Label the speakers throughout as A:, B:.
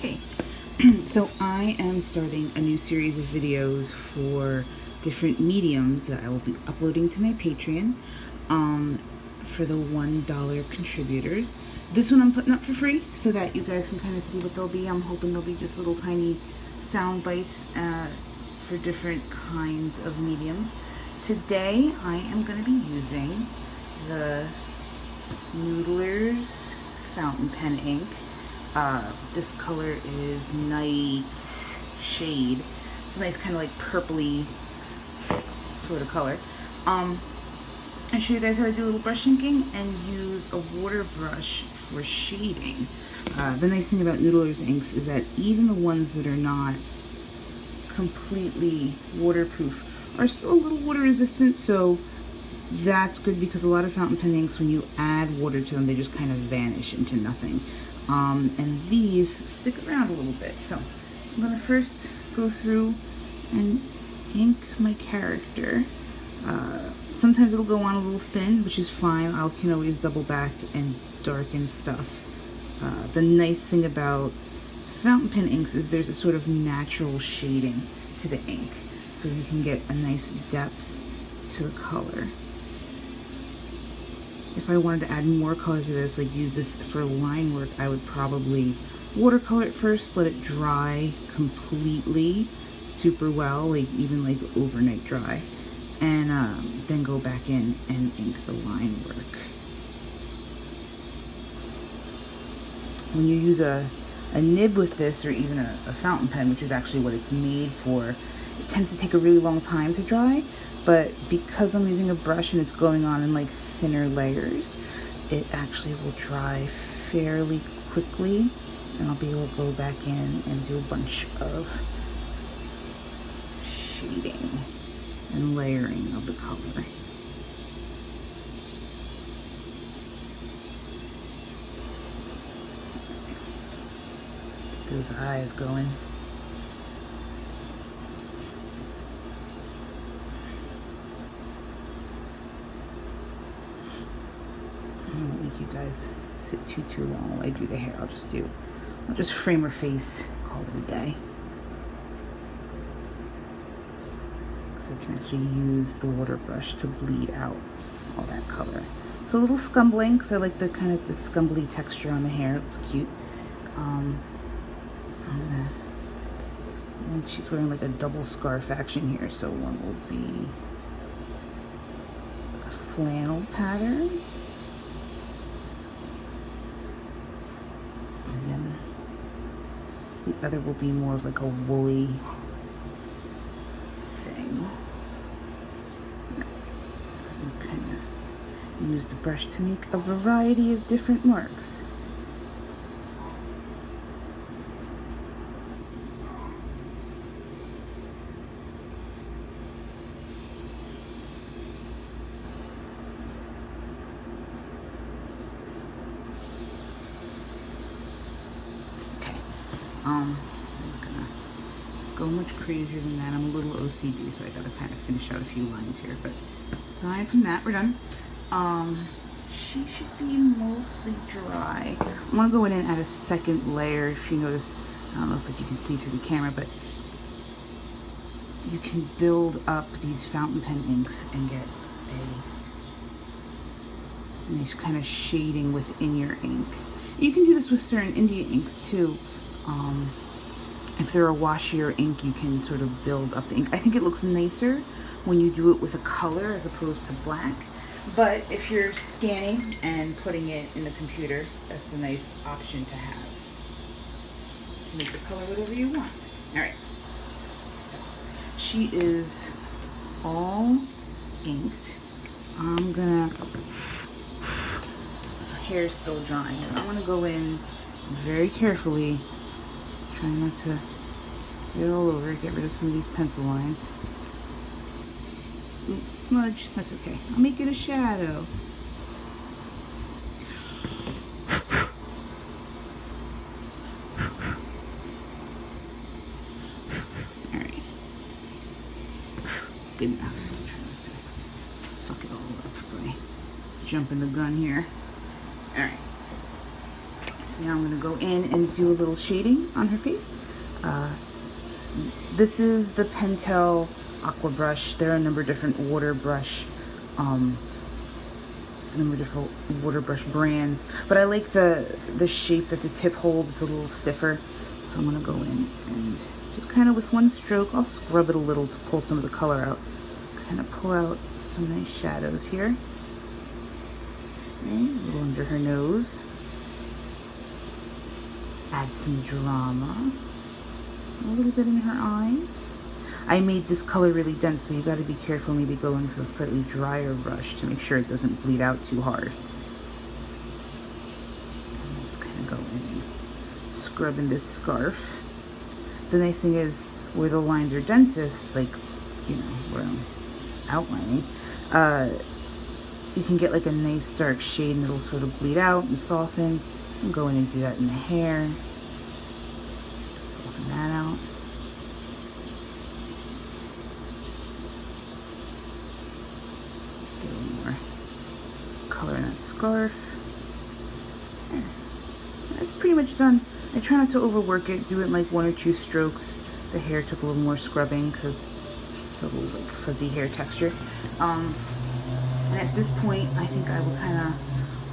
A: Okay, so I am starting a new series of videos for different mediums that I will be uploading to my Patreon for the $1 contributors. This one I'm putting up for free so that you guys can kind of see what they'll be. I'm hoping they'll be just little tiny sound bites for different kinds of mediums. Today I am going to be using the Noodlers fountain pen ink. This color is Night Shade. It's a nice kind of like purpley sort of color. I'll show you guys how to do a little brush inking and use a water brush for shading. The nice thing about Noodlers inks is that even the ones that are not completely waterproof are still a little water resistant, so that's good because a lot of fountain pen inks, when you add water to them, they just kind of vanish into nothing. And these stick around a little bit. So I'm going to first go through and ink my character. Sometimes it'll go on a little thin, which is fine. I can always double back and darken stuff. The nice thing about fountain pen inks is there's a sort of natural shading to the ink, so you can get a nice depth to the color. If I wanted to add more color to this, like use this for line work, I would probably watercolor it first, let it dry completely, super well, like even like overnight dry, and then go back in and ink the line work. When you use a nib with this, or even a fountain pen, which is actually what it's made for, it tends to take a really long time to dry, but because I'm using a brush and it's going on in like thinner layers, it actually will dry fairly quickly, and I'll be able to go back in and do a bunch of shading and layering of the color. Get those eyes going. I won't make you guys sit too long while I do the hair. I'll just frame her face, call it a day. Because I can actually use the water brush to bleed out all that color. So a little scumbling, because I like the kind of the scumbly texture on the hair. It looks cute. And she's wearing like a double scarf action here, so one will be a flannel pattern. And then the other will be more of like a woolly thing. And kind of use the brush to make a variety of different marks. I'm not gonna go much crazier than that. I'm a little OCD, so I gotta kind of finish out a few lines here. But aside from that, we're done. She should be mostly dry. I'm gonna go in and add a second layer. If you notice, I don't know if you can see through the camera, but you can build up these fountain pen inks and get a nice kind of shading within your ink. You can do this with certain India inks too. If they're a washier ink, you can sort of build up the ink. I think it looks nicer when you do it with a color as opposed to black. But if you're scanning and putting it in the computer, that's a nice option to have. Make the color whatever you want. Alright. So she is all inked. I'm gonna, her hair's still drying. I'm gonna go in very carefully. Try not to get it all over, get rid of some of these pencil lines. Ooh, smudge, that's okay. I'll make it a shadow. Alright. Good enough. Try not to fuck it all up by jumping the gun here. Alright. So now I'm going to go in and do a little shading on her face. This is the Pentel aqua brush. There are a number of different water brush brands, but I like the shape that the tip holds. It's a little stiffer, so I'm going to go in and just kind of with one stroke, I'll scrub it a little to pull some of the color out. Kind of pull out some nice shadows here. Okay, a little under her nose. Add some drama. A little bit in her eyes. I made this color really dense, so you got to be careful maybe going with a slightly drier brush to make sure it doesn't bleed out too hard. And just kind of go in, scrubbing this scarf. The nice thing is, where the lines are densest, like, you know, where I'm outlining, you can get like a nice dark shade and it'll sort of bleed out and soften. And go in and do that in the hair. Soften that out. Get a little more color in that scarf. There. That's pretty much done. I try not to overwork it, do it in like 1 or 2 strokes. The hair took a little more scrubbing because it's a little like fuzzy hair texture. And at this point, I think I will kind of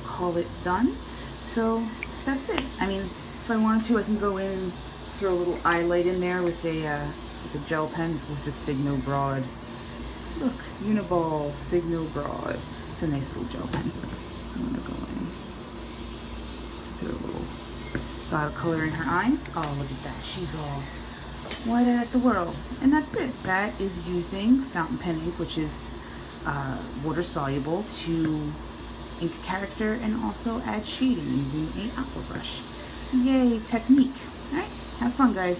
A: call it done. So that's it. I mean, if I wanted to, I can go in and throw a little highlight in there with a gel pen. This is the Signo Broad. Look, Unibal Signo Broad. It's a nice little gel pen. So I'm gonna go in, throw a little dot of color in her eyes. Oh, look at that. She's all wide-eyed at the world. And that's it. That is using fountain pen ink, which is water soluble, to ink a character and also add shading using a aqua brush. Yay, technique. Alright, have fun, guys.